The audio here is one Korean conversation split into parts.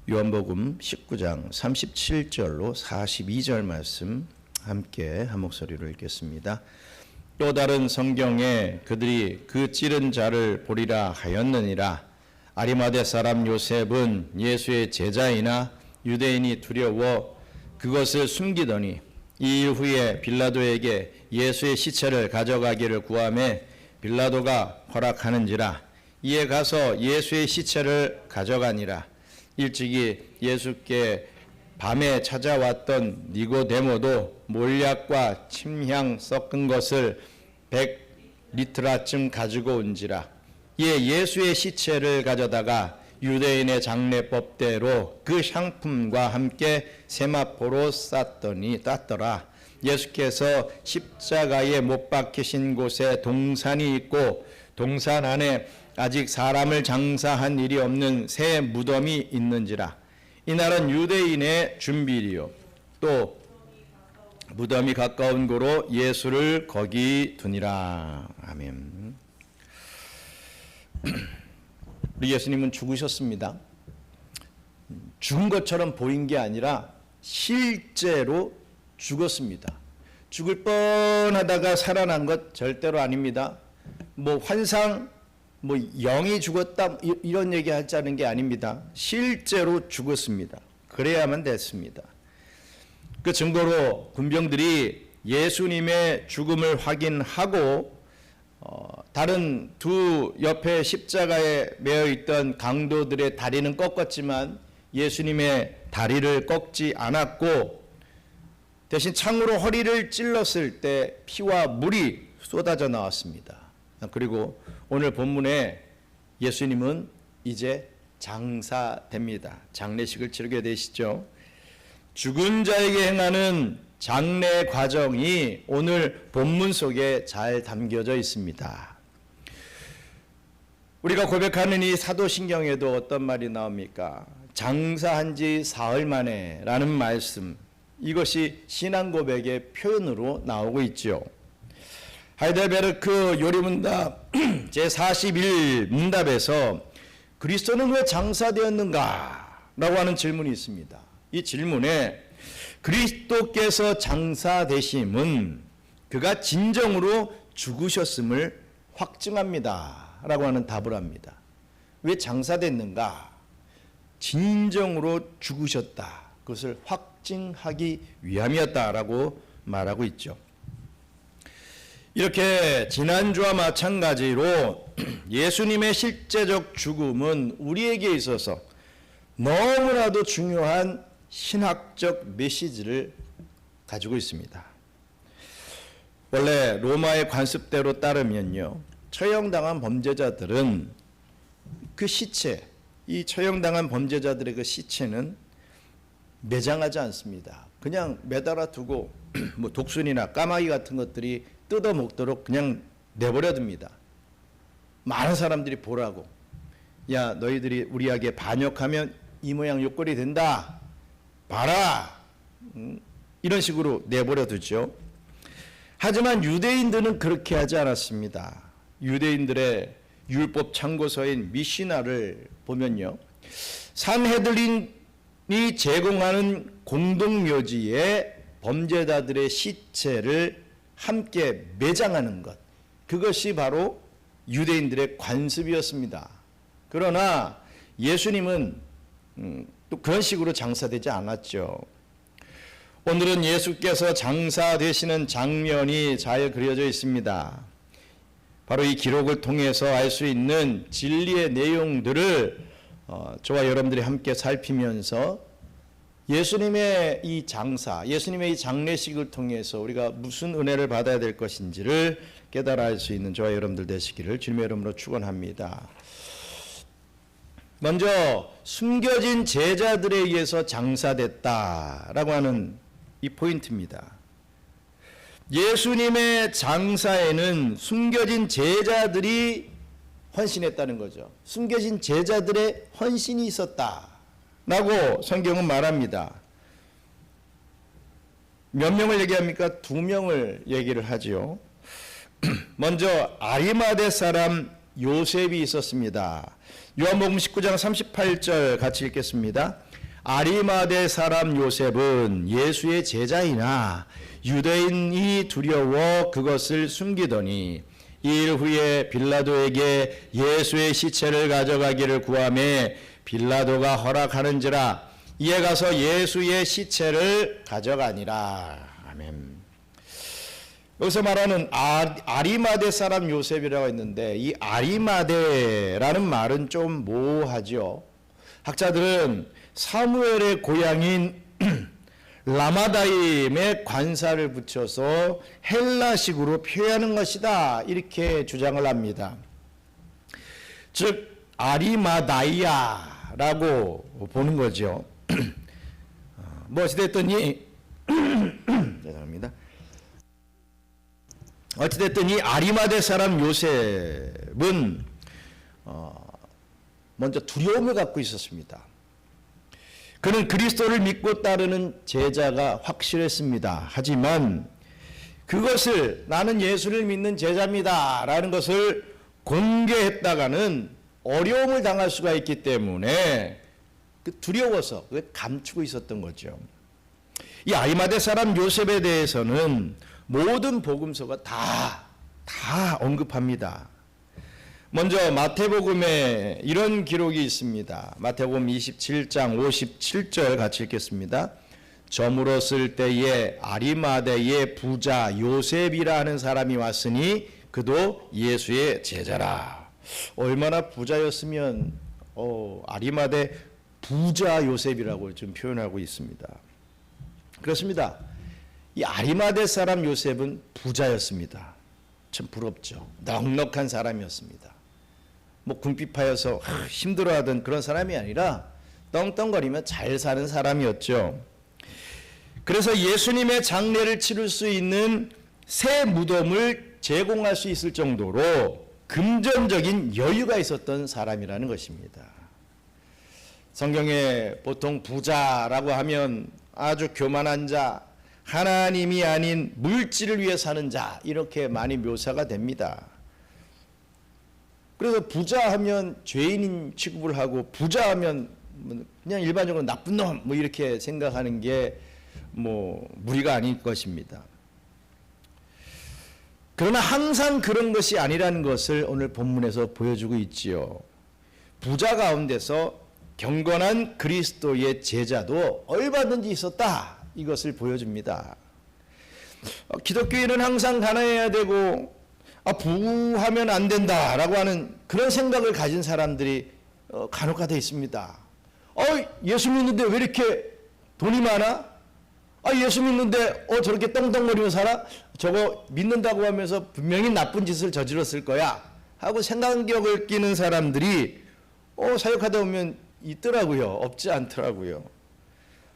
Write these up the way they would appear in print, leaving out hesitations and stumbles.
요한복음 19장 37절로 42절 말씀 함께 한 목소리로 읽겠습니다. 또 다른 성경에 그들이 그 찌른 자를 보리라 하였느니라. 아리마대 사람 요셉은 예수의 제자이나 유대인이 두려워 그것을 숨기더니 이 일 후에 빌라도에게 예수의 시체를 가져가기를 구하매 빌라도가 허락하는지라. 이에 가서 예수의 시체를 가져가니라. 일찍이 예수께 밤에 찾아왔던 니고데모도 몰약과 침향 섞은 것을 100리트라쯤 가지고 온지라. 이에 예수의 시체를 가져다가 유대인의 장례법대로 그 향품과 함께 세마포로 땄더라. 예수께서 십자가에 못 박히신 곳에 동산이 있고 동산 안에 아직 사람을 장사한 일이 없는 새 무덤이 있는지라. 이날은 유대인의 준비일이요 또 무덤이 가까운 고로 예수를 거기 두니라. 아멘. 우리 예수님은 죽으셨습니다. 죽은 것처럼 보인 게 아니라 실제로 죽었습니다. 죽을 뻔하다가 살아난 것 절대로 아닙니다. 환상, 영이 죽었다 이런 얘기 하자는 게 아닙니다. 실제로 죽었습니다. 그래야만 됐습니다. 그 증거로 군병들이 예수님의 죽음을 확인하고 다른 두 옆에 십자가에 매어 있던 강도들의 다리는 꺾었지만 예수님의 다리를 꺾지 않았고 대신 창으로 허리를 찔렀을 때 피와 물이 쏟아져 나왔습니다. 그리고 오늘 본문에 예수님은 이제 장사됩니다. 장례식을 치르게 되시죠. 죽은 자에게 행하는 장례 과정이 오늘 본문 속에 잘 담겨져 있습니다. 우리가 고백하는 이 사도신경에도 어떤 말이 나옵니까? 장사한 지 사흘 만에 라는 말씀, 이것이 신앙 고백의 표현으로 나오고 있죠. 하이델베르크 요리문답 제41문답에서 그리스도는 왜 장사되었는가? 라고 하는 질문이 있습니다. 이 질문에 그리스도께서 장사되심은 그가 진정으로 죽으셨음을 확증합니다. 라고 하는 답을 합니다. 왜 장사됐는가? 진정으로 죽으셨다. 그것을 확증하기 위함이었다라고 말하고 있죠. 이렇게 지난주와 마찬가지로 예수님의 실제적 죽음은 우리에게 있어서 너무나도 중요한 신학적 메시지를 가지고 있습니다. 원래 로마의 관습대로 따르면요, 처형당한 범죄자들은 그 시체, 이 처형당한 범죄자들의 그 시체는 매장하지 않습니다. 그냥 매달아 두고 독수리나 까마귀 같은 것들이 뜯어 먹도록 그냥 내버려 둡니다. 많은 사람들이 보라고. 야, 너희들이 우리에게 반역하면 이 모양 요 꼴이 된다. 봐라. 이런 식으로 내버려 두죠. 하지만 유대인들은 그렇게 하지 않았습니다. 유대인들의 율법 참고서인 미시나를 보면요, 산헤드린이 제공하는 공동묘지에 범죄자들의 시체를 함께 매장하는 것, 그것이 바로 유대인들의 관습이었습니다. 그러나 예수님은 또 그런 식으로 장사되지 않았죠. 오늘은 예수께서 장사되시는 장면이 잘 그려져 있습니다. 바로 이 기록을 통해서 알 수 있는 진리의 내용들을 저와 여러분들이 함께 살피면서 예수님의 이 장사, 예수님의 이 장례식을 통해서 우리가 무슨 은혜를 받아야 될 것인지를 깨달아 알 수 있는 저와 여러분들 되시기를 주님의 이름으로 축원합니다. 먼저 숨겨진 제자들에 의해서 장사됐다라고 하는 이 포인트입니다. 예수님의 장사에는 숨겨진 제자들이 헌신했다는 거죠. 숨겨진 제자들의 헌신이 있었다라고 성경은 말합니다. 몇 명을 얘기합니까? 2명을 얘기를 하죠. 먼저 아리마대 사람 요셉이 있었습니다. 요한복음 19장 38절 같이 읽겠습니다. 아리마대 사람 요셉은 예수의 제자이나 유대인이 두려워 그것을 숨기더니 일 후에 빌라도에게 예수의 시체를 가져가기를 구하매 빌라도가 허락하는지라 이에 가서 예수의 시체를 가져가니라. 아멘. 여기서 말하는 아리마대 사람 요셉이라고 했는데 이 아리마대라는 말은 좀 모호하죠. 학자들은 사무엘의 고향인 라마다임에 관사를 붙여서 헬라식으로 표현하는 것이다 이렇게 주장을 합니다. 즉 아리마다이아라고 보는 거죠. 뭐 어찌됐더니 죄송합니다. 어찌됐든 이 아리마대 사람 요셉은 먼저 두려움을 갖고 있었습니다. 그는 그리스도를 믿고 따르는 제자가 확실했습니다. 하지만 그것을 나는 예수를 믿는 제자입니다 라는 것을 공개했다가는 어려움을 당할 수가 있기 때문에 두려워서 감추고 있었던 거죠. 이 아리마대 사람 요셉에 대해서는 모든 복음서가 다 언급합니다. 먼저 마태복음에 이런 기록이 있습니다. 마태복음 27장 57절 같이 읽겠습니다. 저물었을 때에 아리마대의 부자 요셉이라 하는 사람이 왔으니 그도 예수의 제자라. 얼마나 부자였으면 아리마대 부자 요셉이라고 좀 표현하고 있습니다. 그렇습니다. 이 아리마대 사람 요셉은 부자였습니다. 참 부럽죠. 넉넉한 사람이었습니다. 뭐 궁핍하여서 힘들어하던 그런 사람이 아니라 떵떵거리며 잘 사는 사람이었죠. 그래서 예수님의 장례를 치를 수 있는 새 무덤을 제공할 수 있을 정도로 금전적인 여유가 있었던 사람이라는 것입니다. 성경에 보통 부자라고 하면 아주 교만한 자, 하나님이 아닌 물질을 위해 사는 자 이렇게 많이 묘사가 됩니다. 그래서 부자하면 죄인인 취급을 하고 부자하면 그냥 일반적으로 나쁜 놈 뭐 이렇게 생각하는 게 뭐 무리가 아닐 것입니다. 그러나 항상 그런 것이 아니라는 것을 오늘 본문에서 보여주고 있지요. 부자 가운데서 경건한 그리스도의 제자도 얼마든지 있었다. 이것을 보여줍니다. 기독교인은 항상 가난해야 되고 부하면 안 된다라고 하는 그런 생각을 가진 사람들이 간혹가다 있습니다. 예수 믿는데 왜 이렇게 돈이 많아? 예수 믿는데 저렇게 떵떵거리며 살아? 저거 믿는다고 하면서 분명히 나쁜 짓을 저질렀을 거야 하고 생각력을 끼는 사람들이 사역하다 보면 있더라고요. 없지 않더라고요.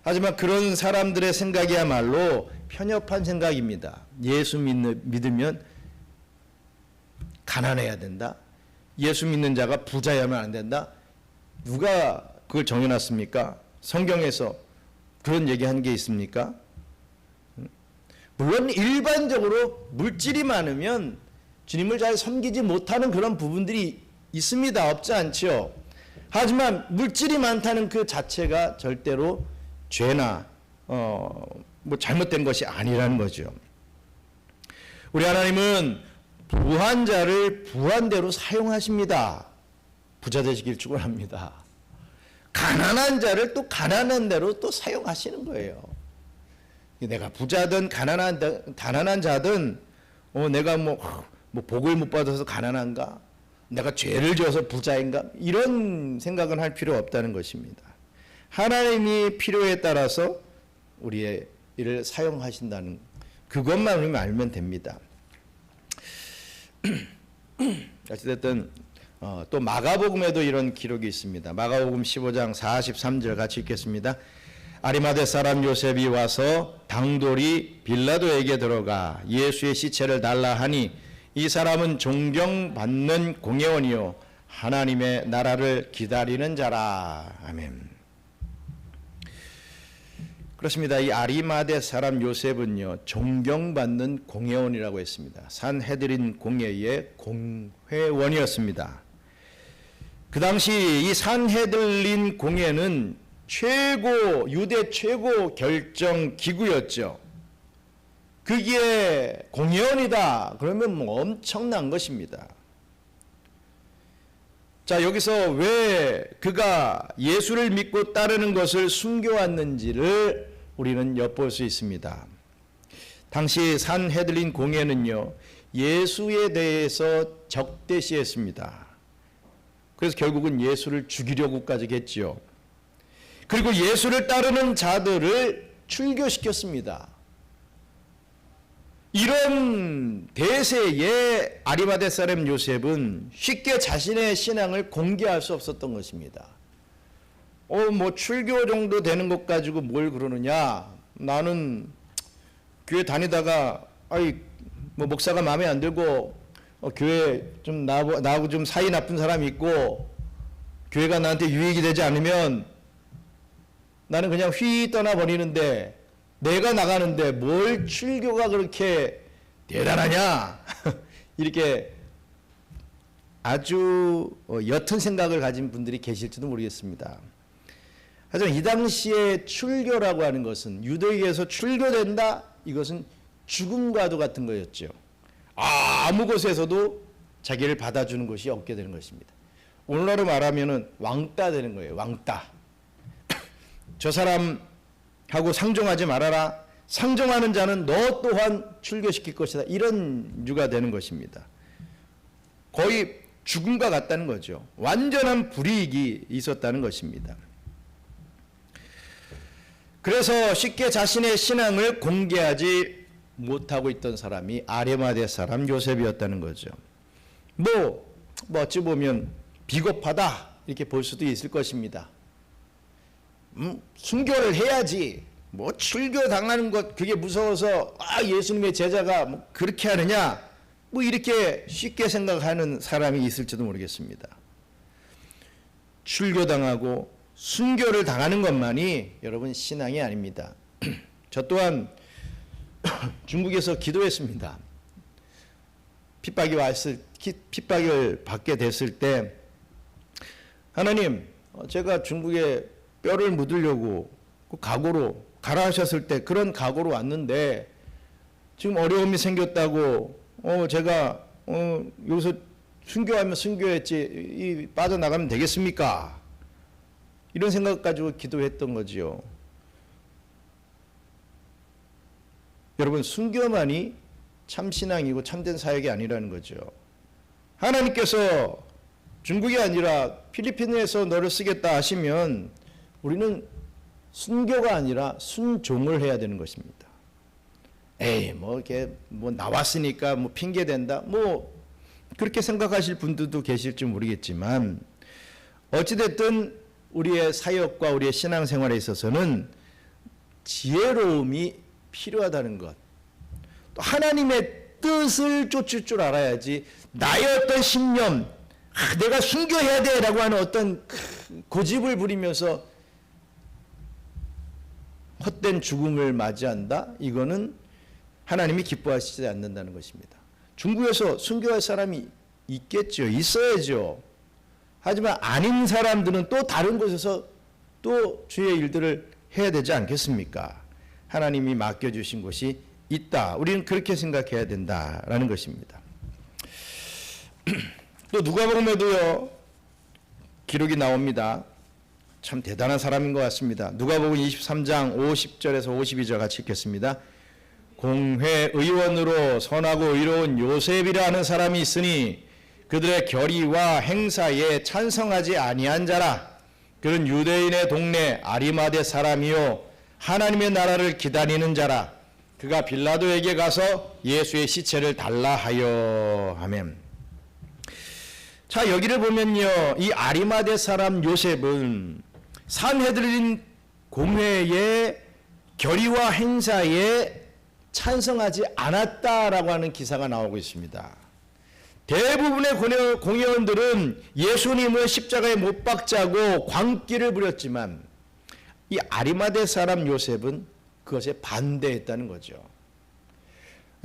하지만 그런 사람들의 생각이야말로 편협한 생각입니다. 예수 믿으면 가난해야 된다. 예수 믿는 자가 부자여야만 안 된다. 누가 그걸 정해놨습니까? 성경에서 그런 얘기한 게 있습니까? 물론 일반적으로 물질이 많으면 주님을 잘 섬기지 못하는 그런 부분들이 있습니다. 없지 않죠. 하지만 물질이 많다는 그 자체가 절대로 죄나 뭐 잘못된 것이 아니라는 거죠. 우리 하나님은 부한 자를 부한 대로 사용하십니다. 부자 되시길 축원합니다. 가난한 자를 또 가난한 대로 또 사용하시는 거예요. 내가 부자든 가난한 자든 내가 뭐 복을 못 받아서 가난한가? 내가 죄를 지어서 부자인가? 이런 생각은 할 필요 없다는 것입니다. 하나님이 필요에 따라서 우리의 일을 사용하신다는 그것만 우리가 알면 됩니다. 어찌됐든 또 마가복음에도 이런 기록이 있습니다. 마가복음 15장 43절 같이 읽겠습니다. 아리마대 사람 요셉이 와서 당돌이 빌라도에게 들어가 예수의 시체를 달라 하니 이 사람은 존경받는 공회원이요 하나님의 나라를 기다리는 자라. 아멘. 그렇습니다. 이 아리마대 사람 요셉은요 존경받는 공회원이라고 했습니다. 산헤드린 공회의 공회원이었습니다. 그 당시 이 산헤들린 공회는 유대 최고 결정 기구였죠. 그게 공회원이다 그러면 뭐 엄청난 것입니다. 자, 여기서 왜 그가 예수를 믿고 따르는 것을 숨겨왔는지를 우리는 엿볼 수 있습니다. 당시 산헤들린 공회는요, 예수에 대해서 적대시했습니다. 그래서 결국은 예수를 죽이려고까지 했지요. 그리고 예수를 따르는 자들을 출교시켰습니다. 이런 대세에 아리마대 사람 요셉은 쉽게 자신의 신앙을 공개할 수 없었던 것입니다. 뭐 출교 정도 되는 것 가지고 뭘 그러느냐? 나는 교회 다니다가 뭐 목사가 마음에 안 들고 교회 좀 나하고 좀 사이 나쁜 사람이 있고 교회가 나한테 유익이 되지 않으면 나는 그냥 휘 떠나버리는데 내가 나가는데 뭘 출교가 그렇게 대단하냐? 이렇게 아주 옅은 생각을 가진 분들이 계실지도 모르겠습니다. 하지만 이 당시에 출교라고 하는 것은 유대교에서 출교된다? 이것은 죽음과도 같은 거였죠. 아무 곳에서도 자기를 받아주는 것이 없게 되는 것입니다. 오늘날로 말하면은 왕따 되는 거예요. 왕따. 저 사람하고 상종하지 말아라. 상종하는 자는 너 또한 출교시킬 것이다. 이런 유가 되는 것입니다. 거의 죽음과 같다는 거죠. 완전한 불이익이 있었다는 것입니다. 그래서 쉽게 자신의 신앙을 공개하지 못하고 있던 사람이 아리마대 사람 요셉이었다는 거죠. 뭐 어찌 보면 비겁하다 이렇게 볼 수도 있을 것입니다. 순교를 해야지. 뭐 출교 당하는 것 그게 무서워서 예수님의 제자가 뭐 그렇게 하느냐? 뭐 이렇게 쉽게 생각하는 사람이 있을지도 모르겠습니다. 출교당하고 순교를 당하는 것만이 여러분 신앙이 아닙니다. 저 또한 중국에서 기도했습니다. 핍박을 받게 됐을 때 하나님, 제가 중국에 뼈를 묻으려고 그 각오로 가라 하셨을 때 그런 각오로 왔는데 지금 어려움이 생겼다고 제가 여기서 순교하면 순교했지 빠져나가면 되겠습니까? 이런 생각 가지고 기도했던 거지요. 여러분, 순교만이 참신앙이고 참된 사역이 아니라는 거죠. 하나님께서 중국이 아니라 필리핀에서 너를 쓰겠다 하시면 우리는 순교가 아니라 순종을 해야 되는 것입니다. 이렇게 나왔으니까 핑계 댄다. 그렇게 생각하실 분들도 계실지 모르겠지만 어찌됐든 우리의 사역과 우리의 신앙생활에 있어서는 지혜로움이 필요하다는 것. 또 하나님의 뜻을 쫓을 줄 알아야지 나의 어떤 신념, 내가 순교해야 돼라고 하는 어떤 고집을 부리면서 헛된 죽음을 맞이한다? 이거는 하나님이 기뻐하시지 않는다는 것입니다. 중국에서 순교할 사람이 있겠죠. 있어야죠. 하지만 아닌 사람들은 또 다른 곳에서 또 주의 일들을 해야 되지 않겠습니까? 하나님이 맡겨주신 곳이 있다. 우리는 그렇게 생각해야 된다라는 것입니다. 또 누가복음에도요 기록이 나옵니다. 참 대단한 사람인 것 같습니다. 누가복음 23장 50절에서 52절 같이 읽겠습니다. 공회의원으로 선하고 의로운 요셉이라 하는 사람이 있으니 그들의 결의와 행사에 찬성하지 아니한 자라. 그는 유대인의 동네 아리마대 사람이요 하나님의 나라를 기다리는 자라. 그가 빌라도에게 가서 예수의 시체를 달라 하여. 아멘. 자, 여기를 보면요, 이 아리마대 사람 요셉은 산헤드린 공회의 결의와 행사에 찬성하지 않았다라고 하는 기사가 나오고 있습니다. 대부분의 공회원들은 예수님을 십자가에 못 박자고 광기를 부렸지만 이 아리마대 사람 요셉은 그것에 반대했다는 거죠.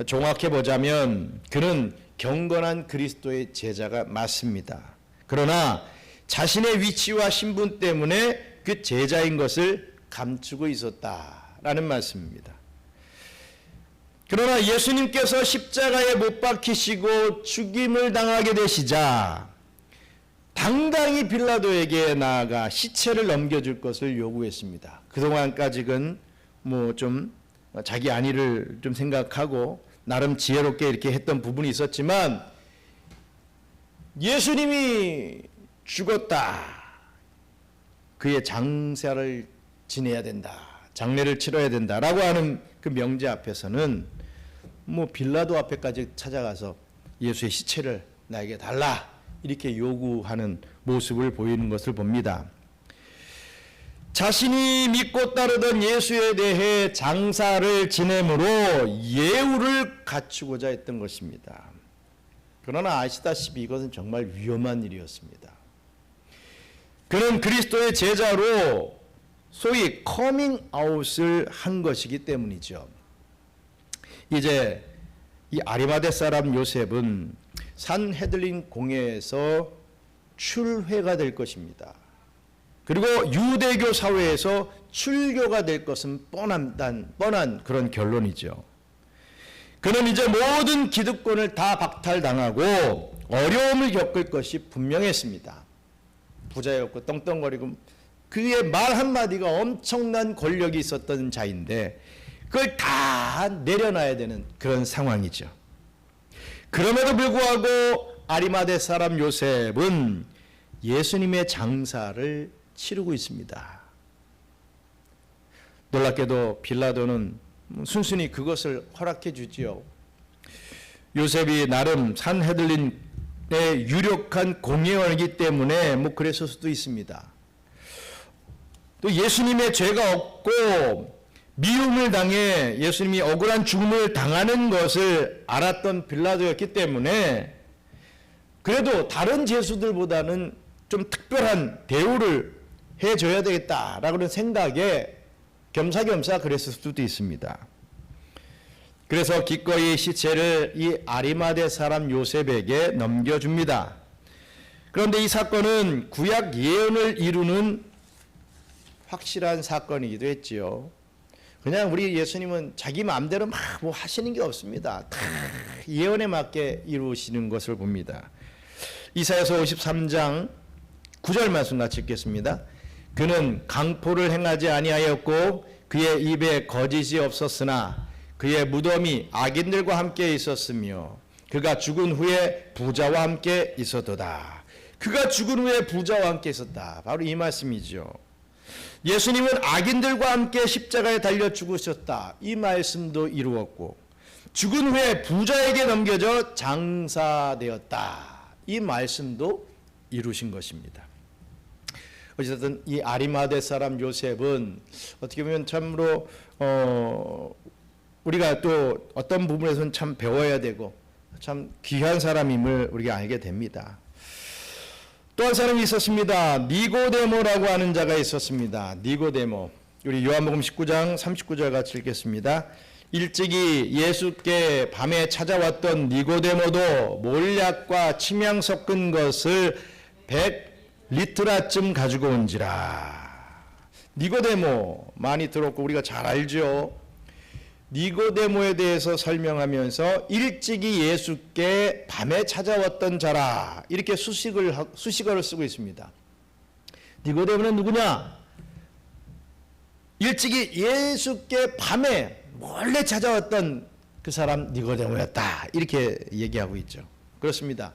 정확해 보자면 그는 경건한 그리스도의 제자가 맞습니다. 그러나 자신의 위치와 신분 때문에 그 제자인 것을 감추고 있었다라는 말씀입니다. 그러나 예수님께서 십자가에 못 박히시고 죽임을 당하게 되시자 당당히 빌라도에게 나아가 시체를 넘겨줄 것을 요구했습니다. 그동안까지는 좀 자기 안위를 좀 생각하고 나름 지혜롭게 이렇게 했던 부분이 있었지만 예수님이 죽었다. 그의 장사를 지내야 된다. 장례를 치러야 된다라고 하는 그 명제 앞에서는 빌라도 앞에까지 찾아가서 예수의 시체를 나에게 달라 이렇게 요구하는 모습을 보이는 것을 봅니다. 자신이 믿고 따르던 예수에 대해 장사를 지냄으로 예우를 갖추고자 했던 것입니다. 그러나 아시다시피 이것은 정말 위험한 일이었습니다. 그는 그리스도의 제자로 소위 커밍아웃을 한 것이기 때문이죠. 이제 이 아리마대 사람 요셉은 산헤들린 공회에서 출회가 될 것입니다. 그리고 유대교 사회에서 출교가 될 것은 뻔한 그런 결론이죠. 그는 이제 모든 기득권을 다 박탈당하고 어려움을 겪을 것이 분명했습니다. 부자였고 떵떵거리고 그의 말 한마디가 엄청난 권력이 있었던 자인데 그걸 다 내려놔야 되는 그런 상황이죠. 그럼에도 불구하고 아리마대 사람 요셉은 예수님의 장사를 치르고 있습니다. 놀랍게도 빌라도는 순순히 그것을 허락해 주지요. 요셉이 나름 산헤들린의 유력한 공회원이기 때문에 그랬을 수도 있습니다. 또 예수님의 죄가 없고 미움을 당해 예수님이 억울한 죽음을 당하는 것을 알았던 빌라도였기 때문에 그래도 다른 죄수들보다는 좀 특별한 대우를 해줘야 되겠다라는 생각에 겸사겸사 그랬을 수도 있습니다. 그래서 기꺼이 시체를 이 아리마대 사람 요셉에게 넘겨줍니다. 그런데 이 사건은 구약 예언을 이루는 확실한 사건이기도 했지요. 그냥 우리 예수님은 자기 마음대로 막 하시는 게 없습니다. 다 예언에 맞게 이루시는 것을 봅니다. 이사야서 53장 9절 말씀 같이 읽겠습니다. 그는 강포를 행하지 아니하였고 그의 입에 거짓이 없었으나 그의 무덤이 악인들과 함께 있었으며 그가 죽은 후에 부자와 함께 있었도다. 그가 죽은 후에 부자와 함께 있었다. 바로 이 말씀이죠. 예수님은 악인들과 함께 십자가에 달려 죽으셨다. 이 말씀도 이루었고 죽은 후에 부자에게 넘겨져 장사되었다. 이 말씀도 이루신 것입니다. 어쨌든 이 아리마대 사람 요셉은 어떻게 보면 참으로 우리가 또 어떤 부분에서는 참 배워야 되고 참 귀한 사람임을 우리가 알게 됩니다. 또 한 사람이 있었습니다. 니고데모라고 하는 자가 있었습니다. 니고데모. 우리 요한복음 19장 39절 같이 읽겠습니다. 일찍이 예수께 밤에 찾아왔던 니고데모도 몰약과 침향 섞은 것을 100리트라쯤 가지고 온지라. 니고데모 많이 들었고 우리가 잘 알죠. 니고데모에 대해서 설명하면서 일찍이 예수께 밤에 찾아왔던 자라 이렇게 수식어를 쓰고 있습니다. 니고데모는 누구냐? 일찍이 예수께 밤에 몰래 찾아왔던 그 사람 니고데모였다 이렇게 얘기하고 있죠. 그렇습니다.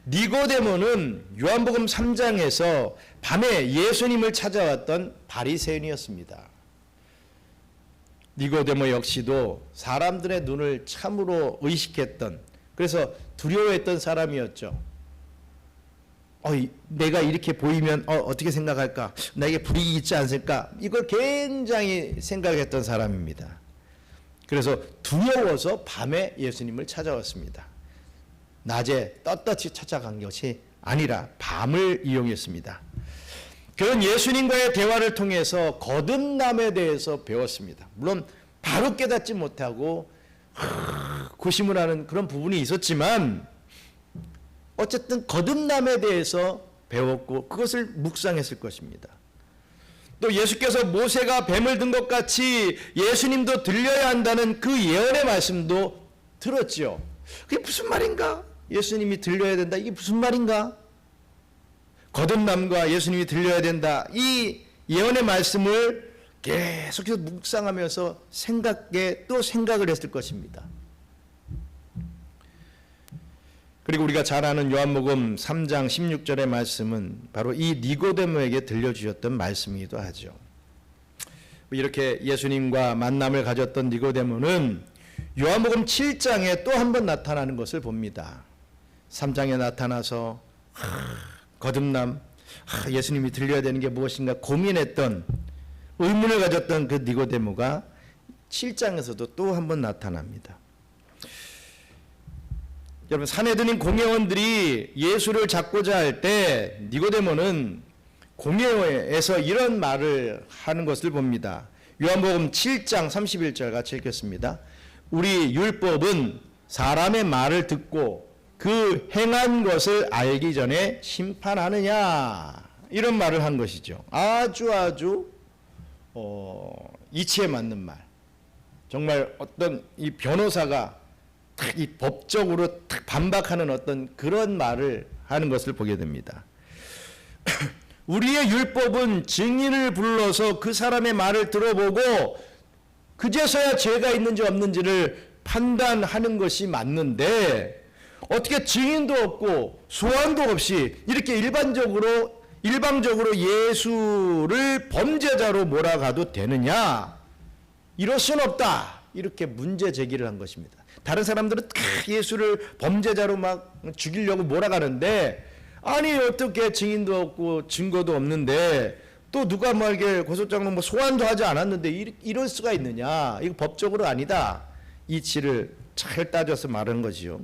니고데모는 요한복음 3장에서 밤에 예수님을 찾아왔던 바리새인이었습니다. 니고데모 역시도 사람들의 눈을 참으로 의식했던 그래서 두려워했던 사람이었죠. 내가 이렇게 보이면 어떻게 생각할까? 나에게 불이익이 있지 않을까? 이걸 굉장히 생각했던 사람입니다. 그래서 두려워서 밤에 예수님을 찾아왔습니다. 낮에 떳떳이 찾아간 것이 아니라 밤을 이용했습니다. 그런 예수님과의 대화를 통해서 거듭남에 대해서 배웠습니다. 물론 바로 깨닫지 못하고 고심을 하는 그런 부분이 있었지만 어쨌든 거듭남에 대해서 배웠고 그것을 묵상했을 것입니다. 또 예수께서 모세가 뱀을 든 것 같이 예수님도 들려야 한다는 그 예언의 말씀도 들었지요. 그게 무슨 말인가? 예수님이 들려야 된다. 이게 무슨 말인가? 거듭남과 예수님이 들려야 된다. 이 예언의 말씀을 계속해서 묵상하면서 또 생각을 했을 것입니다. 그리고 우리가 잘 아는 요한복음 3장 16절의 말씀은 바로 이 니고데모에게 들려주셨던 말씀이기도 하죠. 이렇게 예수님과 만남을 가졌던 니고데모는 요한복음 7장에 또 한 번 나타나는 것을 봅니다. 3장에 나타나서 거듭남, 예수님이 들려야 되는 게 무엇인가 고민했던, 의문을 가졌던 그 니고데모가 7장에서도 또 한 번 나타납니다. 여러분, 산헤드린 공회원들이 예수를 잡고자 할 때 니고데모는 공회에서 이런 말을 하는 것을 봅니다. 요한복음 7장 31절 같이 읽겠습니다. 우리 율법은 사람의 말을 듣고 그 행한 것을 알기 전에 심판하느냐, 이런 말을 한 것이죠. 아주 이치에 맞는 말. 정말 어떤 이 변호사가 이 법적으로 딱 반박하는 어떤 그런 말을 하는 것을 보게 됩니다. 우리의 율법은 증인을 불러서 그 사람의 말을 들어보고 그제서야 죄가 있는지 없는지를 판단하는 것이 맞는데, 어떻게 증인도 없고 소환도 없이 이렇게 일방적으로 예수를 범죄자로 몰아가도 되느냐? 이럴 수는 없다. 이렇게 문제 제기를 한 것입니다. 다른 사람들은 예수를 범죄자로 막 죽이려고 몰아가는데, 아니 어떻게 증인도 없고 증거도 없는데 또 누가 뭐 이렇게 고소장로 뭐 소환도 하지 않았는데 이럴 수가 있느냐? 이거 법적으로 아니다. 이치를 잘 따져서 말하는 거지요.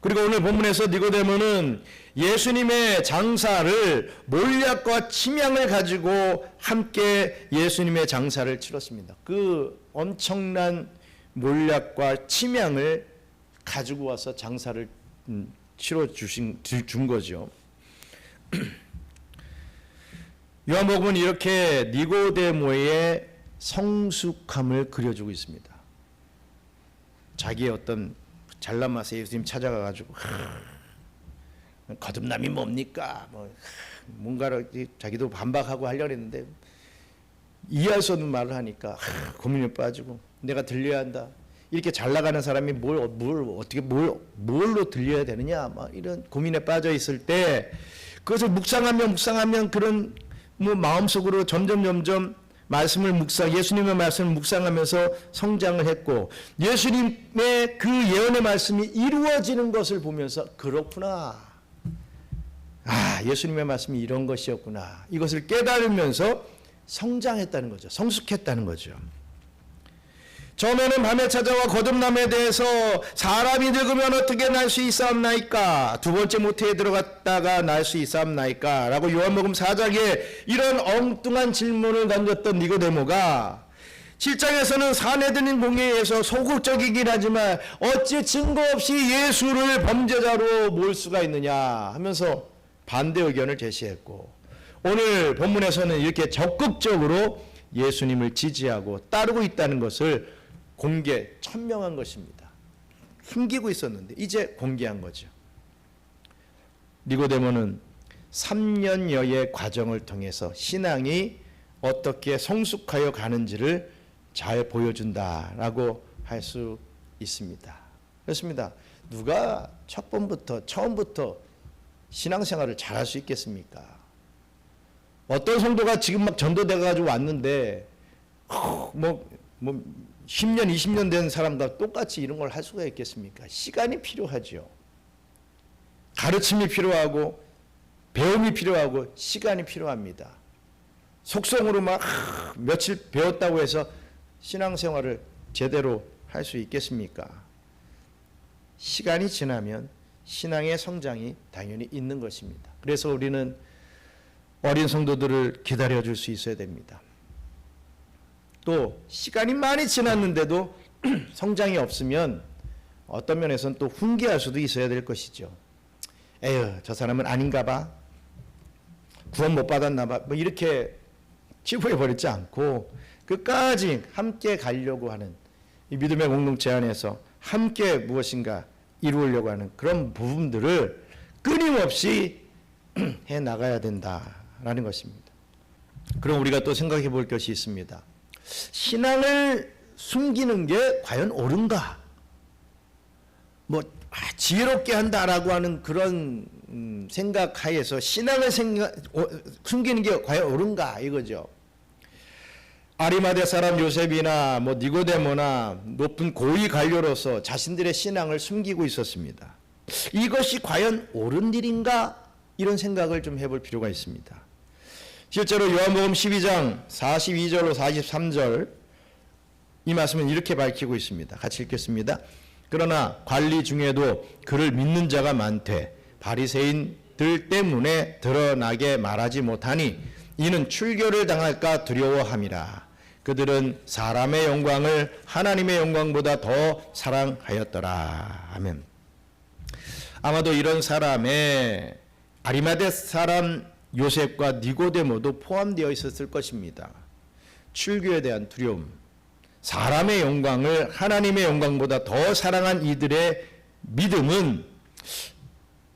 그리고 오늘 본문에서 니고데모는 예수님의 장사를 몰약과 침향을 가지고 함께 예수님의 장사를 치렀습니다. 그 엄청난 몰약과 침향을 가지고 와서 장사를 치러 준 거죠. 요한복음은 이렇게 니고데모의 성숙함을 그려주고 있습니다. 자기의 어떤 잘난 맛에 예수님 찾아가가지고 거듭남이 뭡니까? 뭔가를 자기도 반박하고 하려고 했는데 이해할 수 없는 말을 하니까 고민에 빠지고 내가 들려야 한다. 이렇게 잘 나가는 사람이 뭘로 들려야 되느냐? 막 이런 고민에 빠져 있을 때 그것을 묵상하면 그런 마음속으로 점점 예수님의 말씀을 묵상하면서 성장을 했고, 예수님의 그 예언의 말씀이 이루어지는 것을 보면서 그렇구나. 예수님의 말씀이 이런 것이었구나. 이것을 깨달으면서 성장했다는 거죠. 성숙했다는 거죠. 처음에는 밤에 찾아와 거듭남에 대해서 사람이 늙으면 어떻게 날 수 있사옵나이까? 두 번째 모태에 들어갔다가 날 수 있사옵나이까? 라고 요한복음 4장에 이런 엉뚱한 질문을 던졌던 니고데모가 7장에서는 산헤드린 공회에서 소극적이긴 하지만 어찌 증거 없이 예수를 범죄자로 몰 수가 있느냐 하면서 반대 의견을 제시했고, 오늘 본문에서는 이렇게 적극적으로 예수님을 지지하고 따르고 있다는 것을 공개 천명한 것입니다. 숨기고 있었는데 이제 공개한 거죠. 니고데모는 3년여의 과정을 통해서 신앙이 어떻게 성숙하여 가는지를 잘 보여준다라고 할 수 있습니다. 그렇습니다. 누가 처음부터 신앙생활을 잘할 수 있겠습니까? 어떤 성도가 지금 막 전도돼 가지고 왔는데 10년, 20년 된 사람과 똑같이 이런 걸 할 수가 있겠습니까? 시간이 필요하죠. 가르침이 필요하고 배움이 필요하고 시간이 필요합니다. 속성으로 막 며칠 배웠다고 해서 신앙생활을 제대로 할 수 있겠습니까? 시간이 지나면 신앙의 성장이 당연히 있는 것입니다. 그래서 우리는 어린 성도들을 기다려줄 수 있어야 됩니다. 또 시간이 많이 지났는데도 성장이 없으면 어떤 면에서는 또 훈계할 수도 있어야 될 것이죠. 에휴, 저 사람은 아닌가 봐, 구원 못 받았나 봐, 뭐 이렇게 치부해 버리지 않고 끝까지 함께 가려고 하는 이 믿음의 공동체 안에서 함께 무엇인가 이루려고 하는 그런 부분들을 끊임없이 해 나가야 된다라는 것입니다. 그럼 우리가 또 생각해 볼 것이 있습니다. 신앙을 숨기는 게 과연 옳은가? 뭐 지혜롭게 한다라고 하는 그런 생각 하에서 신앙을 숨기는 게 과연 옳은가 이거죠. 아리마대 사람 요셉이나 뭐 니고데모나 높은 고위 관료로서 자신들의 신앙을 숨기고 있었습니다. 이것이 과연 옳은 일인가? 이런 생각을 좀 해볼 필요가 있습니다. 실제로 요한복음 12장 42절로 43절 이 말씀은 이렇게 밝히고 있습니다. 같이 읽겠습니다. 그러나 관리 중에도 그를 믿는 자가 많되 바리새인들 때문에 드러나게 말하지 못하니 이는 출교를 당할까 두려워함이라. 그들은 사람의 영광을 하나님의 영광보다 더 사랑하였더라. 아멘. 아마도 이런 사람에 아리마대 사람 요셉과 니고데모도 포함되어 있었을 것입니다. 출교에 대한 두려움, 사람의 영광을 하나님의 영광보다 더 사랑한 이들의 믿음은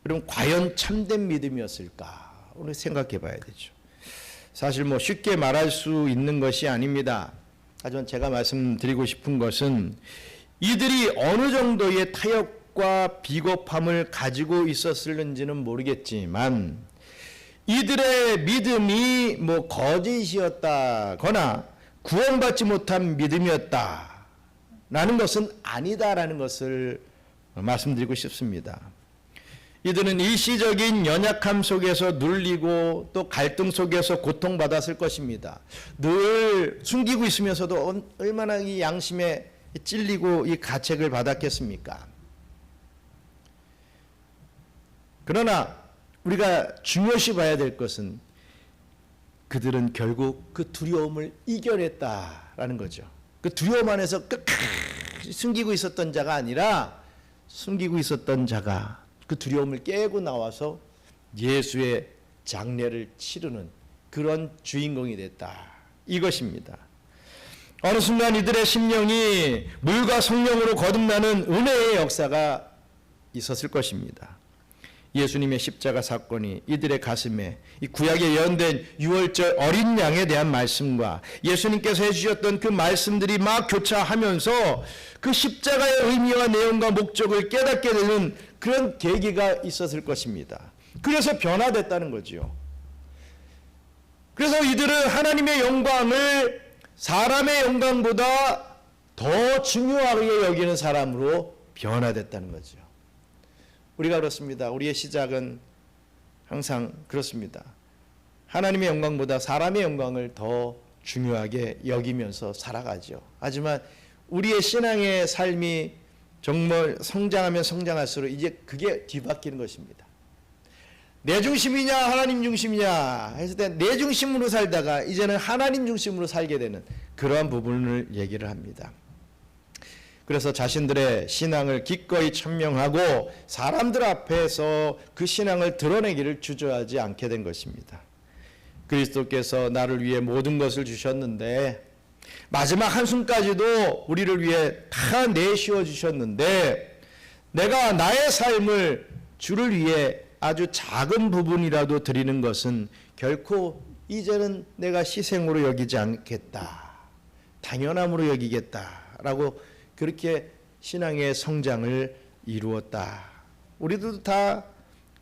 그럼 과연 참된 믿음이었을까? 우리 생각해 봐야 되죠. 사실 뭐 쉽게 말할 수 있는 것이 아닙니다. 하지만 제가 말씀드리고 싶은 것은 이들이 어느 정도의 타협과 비겁함을 가지고 있었을는지는 모르겠지만 이들의 믿음이 뭐 거짓이었다거나 구원받지 못한 믿음이었다라는 것은 아니다라는 것을 말씀드리고 싶습니다. 이들은 일시적인 연약함 속에서 눌리고 또 갈등 속에서 고통받았을 것입니다. 늘 숨기고 있으면서도 얼마나 이 양심에 찔리고 이 가책을 받았겠습니까? 그러나 우리가 중요시 봐야 될 것은 그들은 결국 그 두려움을 이겨냈다라는 거죠. 그 두려움 안에서 끝까지 숨기고 있었던 자가 아니라 숨기고 있었던 자가 그 두려움을 깨고 나와서 예수의 장례를 치르는 그런 주인공이 됐다. 이것입니다. 어느 순간 이들의 심령이 물과 성령으로 거듭나는 은혜의 역사가 있었을 것입니다. 예수님의 십자가 사건이 이들의 가슴에 이 구약에 예언된 유월절 어린 양에 대한 말씀과 예수님께서 해주셨던 그 말씀들이 막 교차하면서 그 십자가의 의미와 내용과 목적을 깨닫게 되는 그런 계기가 있었을 것입니다. 그래서 변화됐다는 거지요. 그래서 이들은 하나님의 영광을 사람의 영광보다 더 중요하게 여기는 사람으로 변화됐다는 거죠. 우리가 그렇습니다. 우리의 시작은 항상 그렇습니다. 하나님의 영광보다 사람의 영광을 더 중요하게 여기면서 살아가죠. 하지만 우리의 신앙의 삶이 정말 성장하면 성장할수록 이제 그게 뒤바뀌는 것입니다. 내 중심이냐 하나님 중심이냐 했을 때 내 중심으로 살다가 이제는 하나님 중심으로 살게 되는 그러한 부분을 얘기를 합니다. 그래서 자신들의 신앙을 기꺼이 천명하고 사람들 앞에서 그 신앙을 드러내기를 주저하지 않게 된 것입니다. 그리스도께서 나를 위해 모든 것을 주셨는데 마지막 한숨까지도 우리를 위해 다 내쉬어 주셨는데 내가 나의 삶을 주를 위해 아주 작은 부분이라도 드리는 것은 결코 이제는 내가 희생으로 여기지 않겠다. 당연함으로 여기겠다라고 그렇게 신앙의 성장을 이루었다. 우리도 다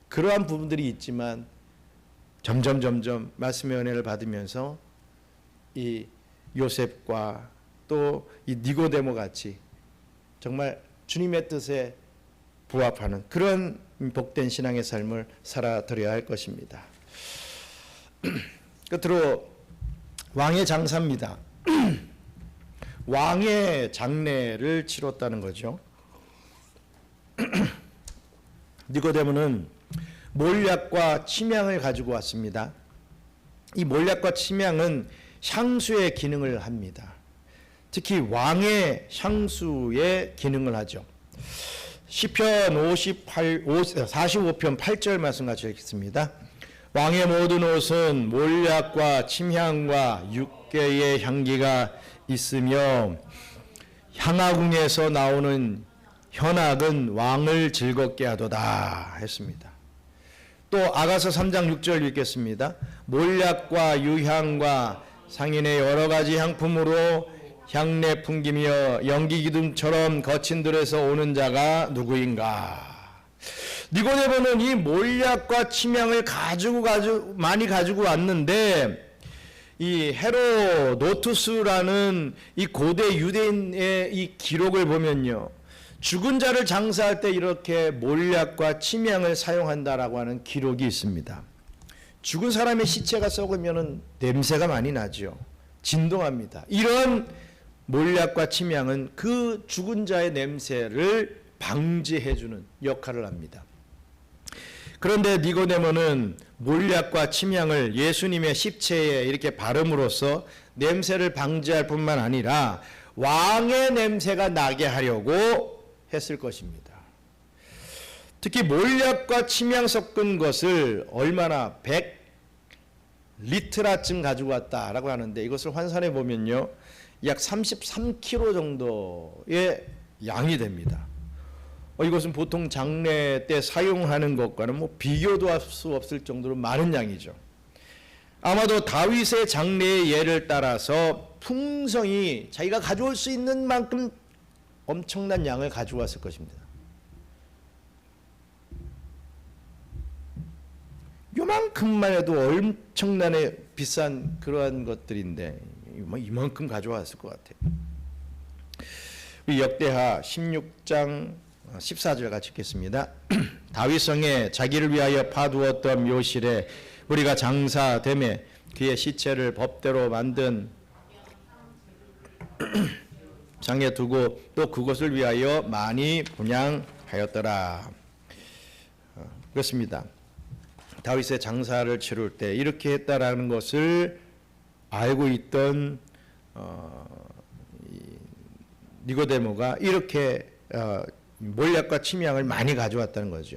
그러한 부분들이 있지만 점점 말씀의 은혜를 받으면서 이 요셉과 또 이 니고데모 같이 정말 주님의 뜻에 부합하는 그런 복된 신앙의 삶을 살아드려야 할 것입니다. 끝으로 왕의 장사입니다. 왕의 장례를 치렀다는 거죠. 니고데모는 몰약과 침향을 가지고 왔습니다. 이 몰약과 침향은 향수의 기능을 합니다. 특히 왕의 향수의 기능을 하죠. 시편 45편 8절 말씀 같이 읽겠습니다. 왕의 모든 옷은 몰약과 침향과 육개의 향기가 있으며 향화궁에서 나오는 현악은 왕을 즐겁게 하도다 했습니다. 또 아가서 3장 6절 읽겠습니다. 몰약과 유향과 상인의 여러 가지 향품으로 향내 풍기며 연기 기둥처럼 거친 들에서 오는 자가 누구인가? 니고데모는 이 몰약과 침향을 많이 가지고 왔는데 이 헤로도투스라는 이 고대 유대인의 이 기록을 보면요, 죽은 자를 장사할 때 이렇게 몰약과 침향을 사용한다라고 하는 기록이 있습니다. 죽은 사람의 시체가 썩으면 냄새가 많이 나죠. 진동합니다. 이런 몰약과 침향은 그 죽은 자의 냄새를 방지해주는 역할을 합니다. 그런데 니고데모는 몰약과 침향을 예수님의 십체에 이렇게 바름으로써 냄새를 방지할 뿐만 아니라 왕의 냄새가 나게 하려고 했을 것입니다. 특히 몰약과 침향 섞은 것을 얼마나 100리트라쯤 가지고 왔다라고 하는데, 이것을 환산해 보면요, 약 33kg 정도의 양이 됩니다. 이것은 보통 장례 때 사용하는 것과는 비교도 할 수 없을 정도로 많은 양이죠. 아마도 다윗의 장례의 예를 따라서 풍성히 자기가 가져올 수 있는 만큼 엄청난 양을 가지고 왔을 것입니다. 요만큼만 해도 엄청나게 비싼 그러한 것들인데 이만큼 가져왔을 것 같아요. 우리 역대하 16장 14절 같이 읽겠습니다. 다윗성에 자기를 위하여 파두었던 묘실에 우리가 장사되매 그의 시체를 법대로 만든 장에 두고 또 그것을 위하여 많이 분향하였더라. 그렇습니다. 다윗의 장사를 치룰 때 이렇게 했다라는 것을 알고 있던 니고데모가 이렇게 몰약과 침향을 많이 가져왔다는 거죠.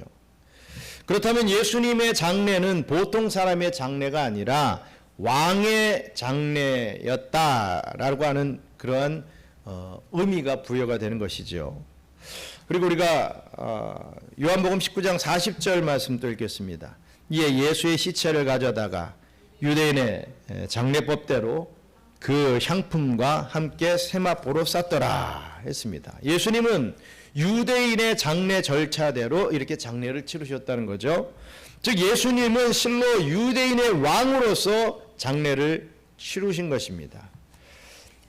그렇다면 예수님의 장례는 보통 사람의 장례가 아니라 왕의 장례였다라고 하는 그런 의미가 부여가 되는 것이죠. 그리고 우리가 요한복음 19장 40절 말씀 또 읽겠습니다. 이에 예수의 시체를 가져다가 유대인의 장례법대로 그 향품과 함께 세마포로 쌌더라 했습니다. 예수님은 유대인의 장례 절차대로 이렇게 장례를 치르셨다는 거죠. 즉 예수님은 실로 유대인의 왕으로서 장례를 치르신 것입니다.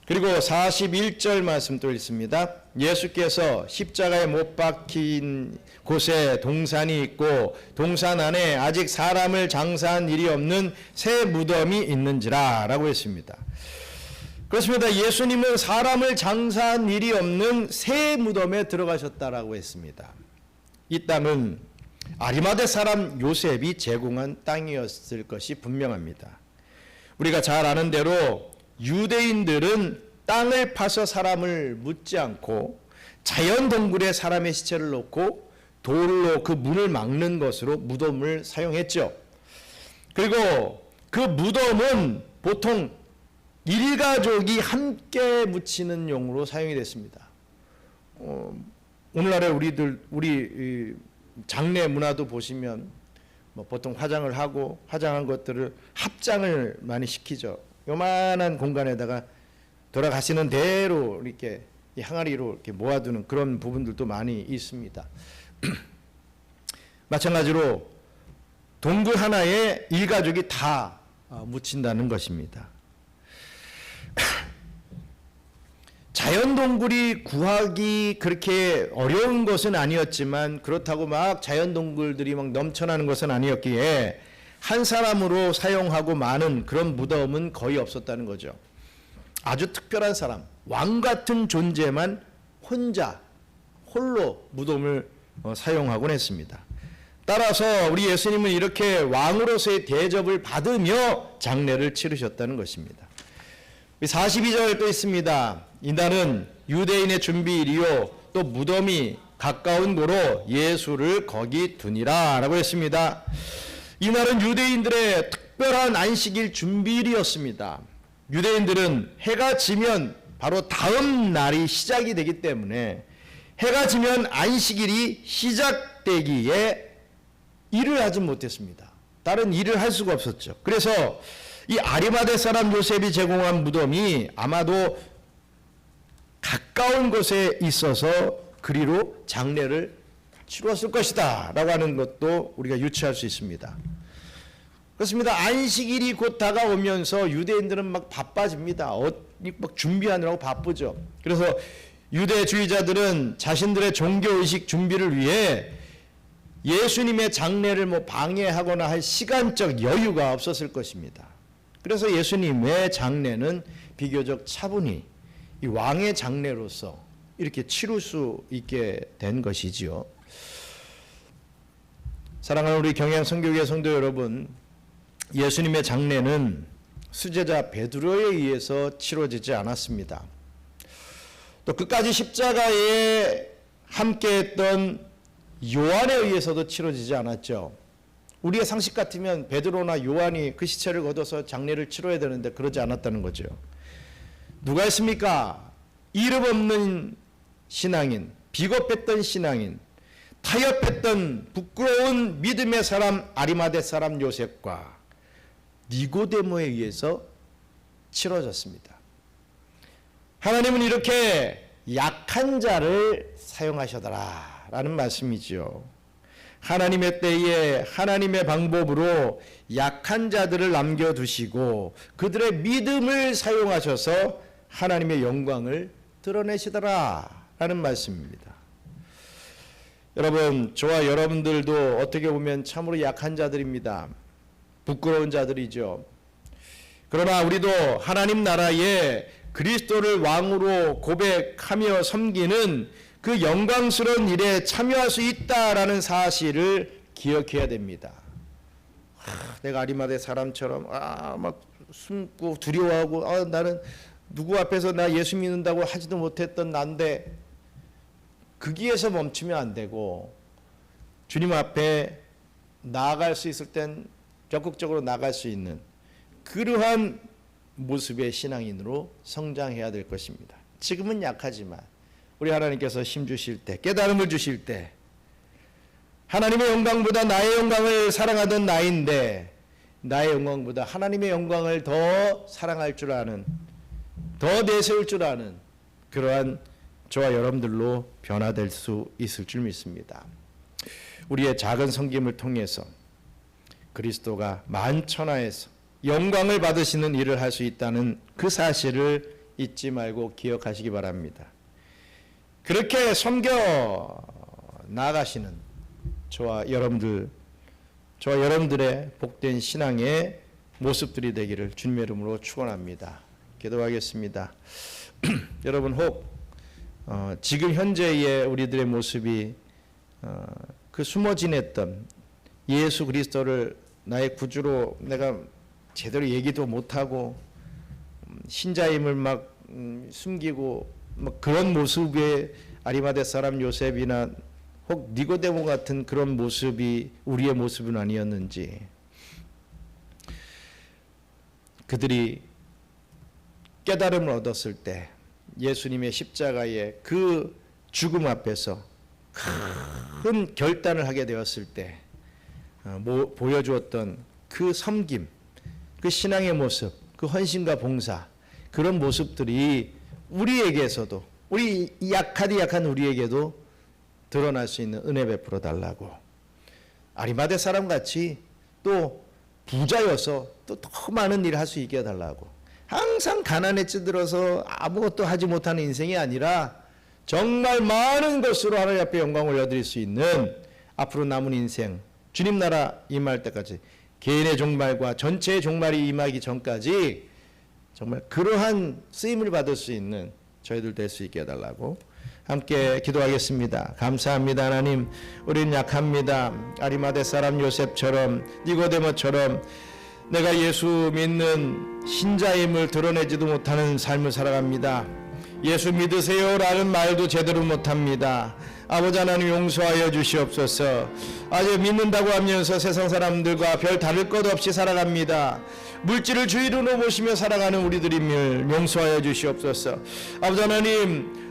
그리고 41절 말씀 또 있습니다. 예수께서 십자가에 못 박힌 곳에 동산이 있고 동산 안에 아직 사람을 장사한 일이 없는 새 무덤이 있는지라 라고 했습니다. 그렇습니다. 예수님은 사람을 장사한 일이 없는 새 무덤에 들어가셨다라고 했습니다. 이 땅은 아리마대 사람 요셉이 제공한 땅이었을 것이 분명합니다. 우리가 잘 아는 대로 유대인들은 땅을 파서 사람을 묻지 않고 자연 동굴에 사람의 시체를 놓고 돌로 그 문을 막는 것으로 무덤을 사용했죠. 그리고 그 무덤은 보통 일가족이 함께 묻히는 용으로 사용이 됐습니다. 오늘날에 우리 장례 문화도 보시면 보통 화장을 하고 화장한 것들을 합장을 많이 시키죠. 요만한 공간에다가 돌아가시는 대로 이렇게 항아리로 이렇게 모아두는 그런 부분들도 많이 있습니다. 마찬가지로 동굴 하나에 일가족이 다 묻힌다는 것입니다. 자연동굴이 구하기 그렇게 어려운 것은 아니었지만 그렇다고 막 자연동굴들이 막 넘쳐나는 것은 아니었기에 한 사람으로 사용하고 많은 그런 무덤은 거의 없었다는 거죠. 아주 특별한 사람, 왕 같은 존재만 홀로 무덤을 사용하곤 했습니다. 따라서 우리 예수님은 이렇게 왕으로서의 대접을 받으며 장례를 치르셨다는 것입니다. 42절 또 있습니다. 이날은 유대인의 준비일이요 또 무덤이 가까운 도로 예수를 거기 두니라 라고 했습니다. 이날은 유대인들의 특별한 안식일 준비일이었습니다. 유대인들은 해가 지면 바로 다음 날이 시작이 되기 때문에 해가 지면 안식일이 시작되기에 일을 하지 못했습니다. 다른 일을 할 수가 없었죠. 그래서 이 아리마대 사람 요셉이 제공한 무덤이 아마도 가까운 곳에 있어서 그리로 장례를 치루었을 것이다 라고 하는 것도 우리가 유추할 수 있습니다. 그렇습니다. 안식일이 곧 다가오면서 유대인들은 막 바빠집니다. 막 준비하느라고 바쁘죠. 그래서 유대주의자들은 자신들의 종교의식 준비를 위해 예수님의 장례를 방해하거나 할 시간적 여유가 없었을 것입니다. 그래서 예수님의 장례는 비교적 차분히 이 왕의 장례로서 이렇게 치룰 수 있게 된 것이지요. 사랑하는 우리 경양 선교회 성도 여러분, 예수님의 장례는 수제자 베드로에 의해서 치러지지 않았습니다. 또 끝까지 십자가에 함께했던 요한에 의해서도 치러지지 않았죠. 우리의 상식 같으면 베드로나 요한이 그 시체를 걷어서 장례를 치러야 되는데 그러지 않았다는 거죠. 누가 했습니까? 이름 없는 신앙인, 비겁했던 신앙인, 타협했던 부끄러운 믿음의 사람 아리마대 사람 요셉과 니고데모에 의해서 치러졌습니다. 하나님은 이렇게 약한 자를 사용하셔더라 라는 말씀이죠. 하나님의 때에 하나님의 방법으로 약한 자들을 남겨두시고 그들의 믿음을 사용하셔서 하나님의 영광을 드러내시더라 라는 말씀입니다. 여러분, 저와 여러분들도 어떻게 보면 참으로 약한 자들입니다. 부끄러운 자들이죠. 그러나 우리도 하나님 나라에 그리스도를 왕으로 고백하며 섬기는 그 영광스러운 일에 참여할 수 있다라는 사실을 기억해야 됩니다. 내가 아리마대 사람처럼 막 숨고 두려워하고 나는 누구 앞에서 나 예수 믿는다고 하지도 못했던 난데 거기에서 멈추면 안 되고 주님 앞에 나아갈 수 있을 땐 적극적으로 나갈 수 있는 그러한 모습의 신앙인으로 성장해야 될 것입니다. 지금은 약하지만 우리 하나님께서 힘 주실 때, 깨달음을 주실 때 하나님의 영광보다 나의 영광을 사랑하던 나인데 나의 영광보다 하나님의 영광을 더 사랑할 줄 아는, 더 내세울 줄 아는 그러한 저와 여러분들로 변화될 수 있을 줄 믿습니다. 우리의 작은 섬김을 통해서 그리스도가 만천하에서 영광을 받으시는 일을 할 수 있다는 그 사실을 잊지 말고 기억하시기 바랍니다. 그렇게 섬겨 나아가시는 저와 여러분들의 복된 신앙의 모습들이 되기를 주님의 이름으로 축원합니다. 기도하겠습니다. 여러분 혹 지금 현재의 우리들의 모습이 그 숨어 지냈던 예수 그리스도를 나의 구주로 내가 제대로 얘기도 못하고 신자임을 막 숨기고 막 그런 모습의 아리마대 사람 요셉이나 혹 니고데모 같은 그런 모습이 우리의 모습은 아니었는지, 그들이 깨달음을 얻었을 때 예수님의 십자가의 그 죽음 앞에서 큰 결단을 하게 되었을 때 보여주었던 그 섬김, 그 신앙의 모습, 그 헌신과 봉사, 그런 모습들이 우리에게서도, 우리 약한 우리에게도 드러날 수 있는 은혜 베풀어 달라고, 아리마대 사람같이 또 부자여서 또 더 많은 일을 할 수 있게 해달라고, 항상 가난에 찌들어서 아무것도 하지 못하는 인생이 아니라 정말 많은 것으로 하나님 앞에 영광을 올려드릴 수 있는 앞으로 남은 인생, 주님 나라 임할 때까지, 개인의 종말과 전체의 종말이 임하기 전까지 정말 그러한 쓰임을 받을 수 있는 저희들 될 수 있게 해달라고 함께 기도하겠습니다. 감사합니다. 하나님, 우리는 약합니다. 아리마대 사람 요셉처럼, 니고데모처럼 내가 예수 믿는 신자임을 드러내지도 못하는 삶을 살아갑니다. 예수 믿으세요 라는 말도 제대로 못합니다. 아버지 하나님 용서하여 주시옵소서. 아주 믿는다고 하면서 세상 사람들과 별 다를 것 없이 살아갑니다. 물질을 주위로 보시며 살아가는 우리들임을 용서하여 주시옵소서. 아버지 하나님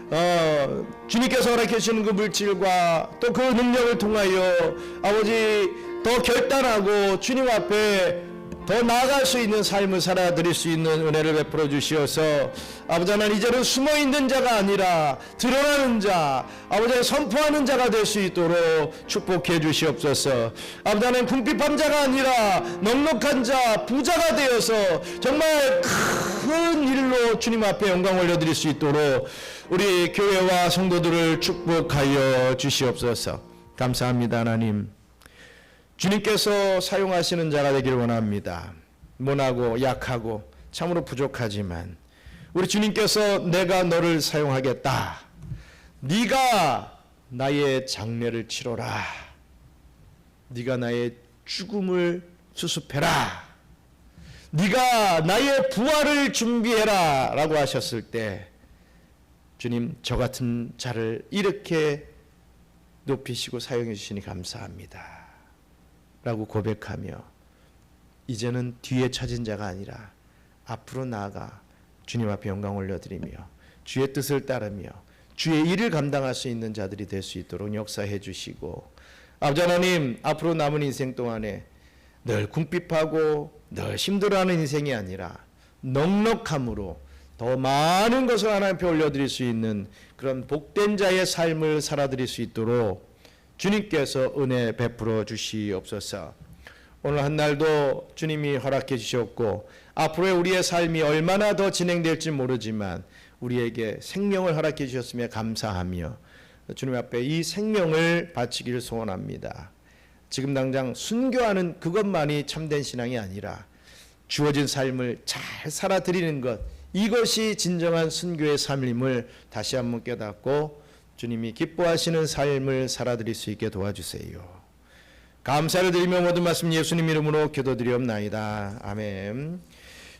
주님께서 허락해 주시는 그 물질과 또 그 능력을 통하여 아버지 더 결단하고 주님 앞에 더 나아갈 수 있는 삶을 살아드릴 수 있는 은혜를 베풀어 주시어서 아버지 하나님 이제는 숨어있는 자가 아니라 드러나는 자, 아버지 선포하는 자가 될 수 있도록 축복해 주시옵소서. 아버지 하나님 궁핍한 자가 아니라 넉넉한 자, 부자가 되어서 정말 큰 일로 주님 앞에 영광 올려드릴 수 있도록 우리 교회와 성도들을 축복하여 주시옵소서. 감사합니다. 하나님, 주님께서 사용하시는 자가 되기를 원합니다. 모나고 약하고 참으로 부족하지만 우리 주님께서 내가 너를 사용하겠다. 네가 나의 장례를 치러라. 네가 나의 죽음을 수습해라. 네가 나의 부활을 준비해라 라고 하셨을 때 주님, 저 같은 자를 이렇게 높이시고 사용해 주시니 감사합니다 라고 고백하며 이제는 뒤에 처진 자가 아니라 앞으로 나아가 주님 앞에 영광 올려드리며 주의 뜻을 따르며 주의 일을 감당할 수 있는 자들이 될 수 있도록 역사해 주시고, 아버지 하나님, 앞으로 남은 인생 동안에 늘 궁핍하고 늘 힘들어하는 인생이 아니라 넉넉함으로 더 많은 것을 하나님 앞에 올려드릴 수 있는 그런 복된 자의 삶을 살아드릴 수 있도록 주님께서 은혜 베풀어 주시옵소서. 오늘 한 날도 주님이 허락해 주셨고 앞으로의 우리의 삶이 얼마나 더 진행될지 모르지만 우리에게 생명을 허락해 주셨으며 감사하며 주님 앞에 이 생명을 바치기를 소원합니다. 지금 당장 순교하는 그것만이 참된 신앙이 아니라 주어진 삶을 잘 살아드리는 것, 이것이 진정한 순교의 삶임을 다시 한번 깨닫고 주님이 기뻐하시는 삶을 살아드릴 수 있게 도와주세요. 감사를 드리며 모든 말씀 예수님 이름으로 기도드리옵나이다. 아멘.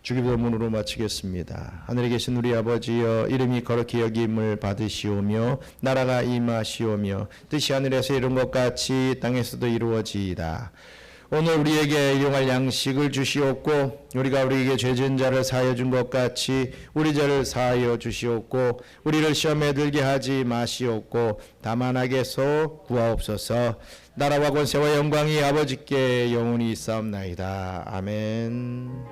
주기도문으로 마치겠습니다. 하늘에 계신 우리 아버지여, 이름이 거룩히 여김을 받으시오며 나라가 임하시오며 뜻이 하늘에서 이룬 것 같이 땅에서도 이루어지이다. 오늘 우리에게 일용할 양식을 주시옵고 우리가 우리에게 죄 지은 자를 사하여 준 것 같이 우리 죄를 사하여 주시옵고 우리를 시험에 들게 하지 마시옵고 다만 악에서 구하옵소서. 나라와 권세와 영광이 아버지께 영원히 있사옵나이다. 아멘.